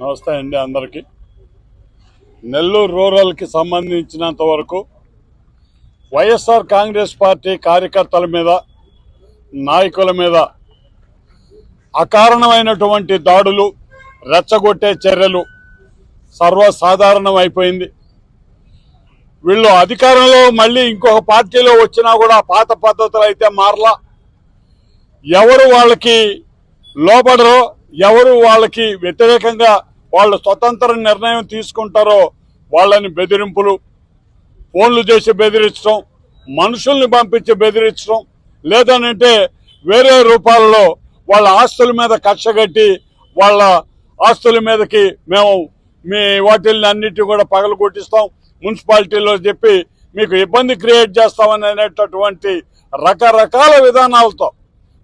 నమస్తే అండి అందరికీ. నెల్లూరు రూరల్కి సంబంధించినంత వరకు వైఎస్ఆర్ కాంగ్రెస్ పార్టీ కార్యకర్తల మీద, నాయకుల మీద అకారణమైనటువంటి దాడులు, రెచ్చగొట్టే చర్యలు సర్వసాధారణం అయిపోయింది. వీళ్ళు అధికారంలో మళ్ళీ ఇంకొక పార్టీలో వచ్చినా కూడా పాత పద్ధతులు అయితే మారలా. ఎవరు వాళ్ళకి లోబడరో, ఎవరు వాళ్ళకి వ్యతిరేకంగా వాళ్ళు స్వతంత్ర నిర్ణయం తీసుకుంటారో వాళ్ళని బెదిరింపులు, ఫోన్లు చేసి బెదిరించడం, మనుషుల్ని పంపించి బెదిరించడం, లేదనంటే వేరే రూపాలలో వాళ్ళ ఆస్తుల మీద కక్షగట్టి వాళ్ళ ఆస్తుల మీదకి మేము మీ వాటిల్ని అన్నిటి కూడా పగలగొట్టిస్తాం, మున్సిపాలిటీలో చెప్పి మీకు ఇబ్బంది క్రియేట్ చేస్తామని అనేటటువంటి రకరకాల విధానాలతో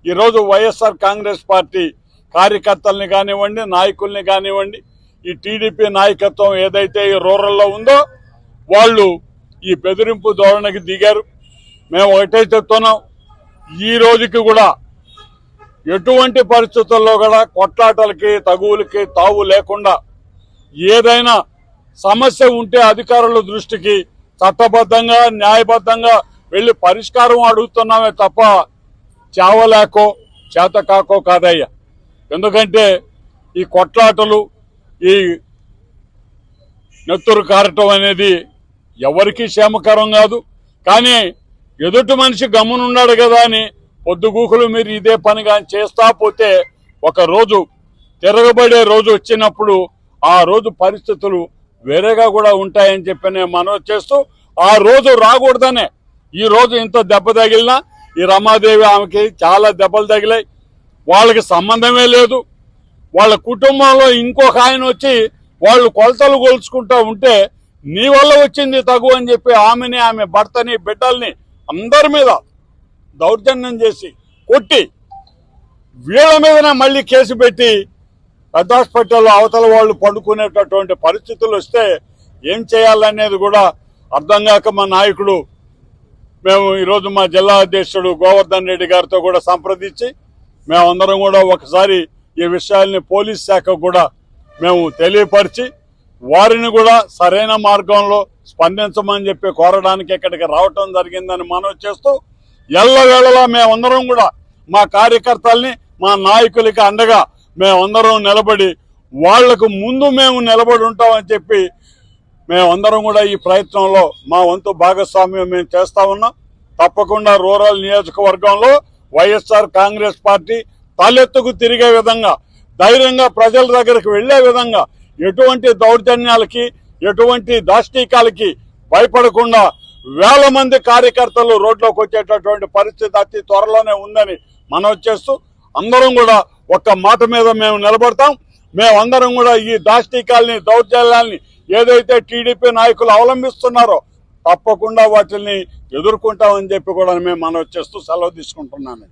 ఈరోజు వైఎస్ఆర్ కాంగ్రెస్ పార్టీ కార్యకర్తల్ని కానివ్వండి, నాయకుల్ని కానివ్వండి, ఈ టీడీపీ నాయకత్వం ఏదైతే ఈ రూరల్లో ఉందో వాళ్ళు ఈ బెదిరింపు ధోరణికి దిగారు. మేము ఒకటే చెప్తున్నాం, ఈ రోజుకి కూడా ఎటువంటి పరిస్థితుల్లో కూడా కొట్లాటలకి, తగువులకి తావు లేకుండా ఏదైనా సమస్య ఉంటే అధికారుల దృష్టికి చట్టబద్ధంగా, న్యాయబద్ధంగా వెళ్ళి పరిష్కారం అడుగుతున్నామే తప్ప చావలేకో చేతకాకో కాదయ్యా. ఎందుకంటే ఈ కొట్లాటలు, ఈ నెత్తురు కారటం అనేది ఎవరికి క్షేమకరం కాదు. కానీ ఎదుటి మనిషి గమ్మునున్నాడు కదా అని పొద్దుగూకులు మీరు ఇదే పనిగా చేస్తా పోతే ఒక రోజు తిరగబడే రోజు వచ్చినప్పుడు ఆ రోజు పరిస్థితులు వేరేగా కూడా ఉంటాయని చెప్పి నేను మనవి చేస్తూ, ఆ రోజు రాకూడదనే ఈ రోజు ఇంత దెబ్బ తగిలినా, ఈ రమాదేవి ఆమెకి చాలా దెబ్బలు తగిలాయి. వాళ్ళకి సంబంధమే లేదు. వాళ్ళ కుటుంబంలో ఇంకొక ఆయన వచ్చి వాళ్ళు కొలతలు కొలుచుకుంటూ ఉంటే నీ వల్ల వచ్చింది తగు అని చెప్పి ఆమెని, ఆమె భర్తని, బిడ్డల్ని అందరి మీద దౌర్జన్యం చేసి కొట్టి వీళ్ళ మీదనే మళ్ళీ కేసు పెట్టి పెద్ద హాస్పిటల్లో అవతల వాళ్ళు పండుకునేటటువంటి పరిస్థితులు వస్తే ఏం చేయాలనేది కూడా అర్థం కాక మా నాయకుడు, మేము ఈరోజు మా జిల్లా అధ్యక్షుడు గోవర్ధన్ రెడ్డి గారితో కూడా సంప్రదించి మేమందరం కూడా ఒకసారి ఈ విషయాల్ని పోలీస్ శాఖకు కూడా మేము తెలియపరిచి వారిని కూడా సరైన మార్గంలో స్పందించమని చెప్పి కోరడానికి ఇక్కడికి రావటం జరిగిందని మనవి చేస్తూ, ఎల్లవేళలా మేమందరం కూడా మా కార్యకర్తల్ని, మా నాయకులకి అండగా మేమందరం నిలబడి వాళ్లకు ముందు మేము నిలబడి ఉంటామని చెప్పి మేమందరం కూడా ఈ ప్రయత్నంలో మా వంతు భాగస్వామ్యం మేము చేస్తా ఉన్నాం. తప్పకుండా రూరల్ నియోజకవర్గంలో వైఎస్ఆర్ కాంగ్రెస్ పార్టీ తలెత్తుకు తిరిగే విధంగా, ధైర్యంగా ప్రజల దగ్గరికి వెళ్లే విధంగా, ఎటువంటి దౌర్జన్యాలకి, ఎటువంటి దాష్టీకాలకి భయపడకుండా వేల మంది కార్యకర్తలు రోడ్లోకి వచ్చేటటువంటి పరిస్థితి అతి త్వరలోనే ఉందని మనవి చేస్తూ, అందరం కూడా ఒక్క మాట మీద మేము నిలబడతాం. మేమందరం కూడా ఈ దాష్టీకాల్ని, దౌర్జన్యాల్ని ఏదైతే టీడీపీ నాయకులు అవలంబిస్తున్నారో తప్పకుండా వాటిని ఎదుర్కొంటామని చెప్పి కూడా మేము మనవి చేస్తూ సెలవు తీసుకుంటున్నాను.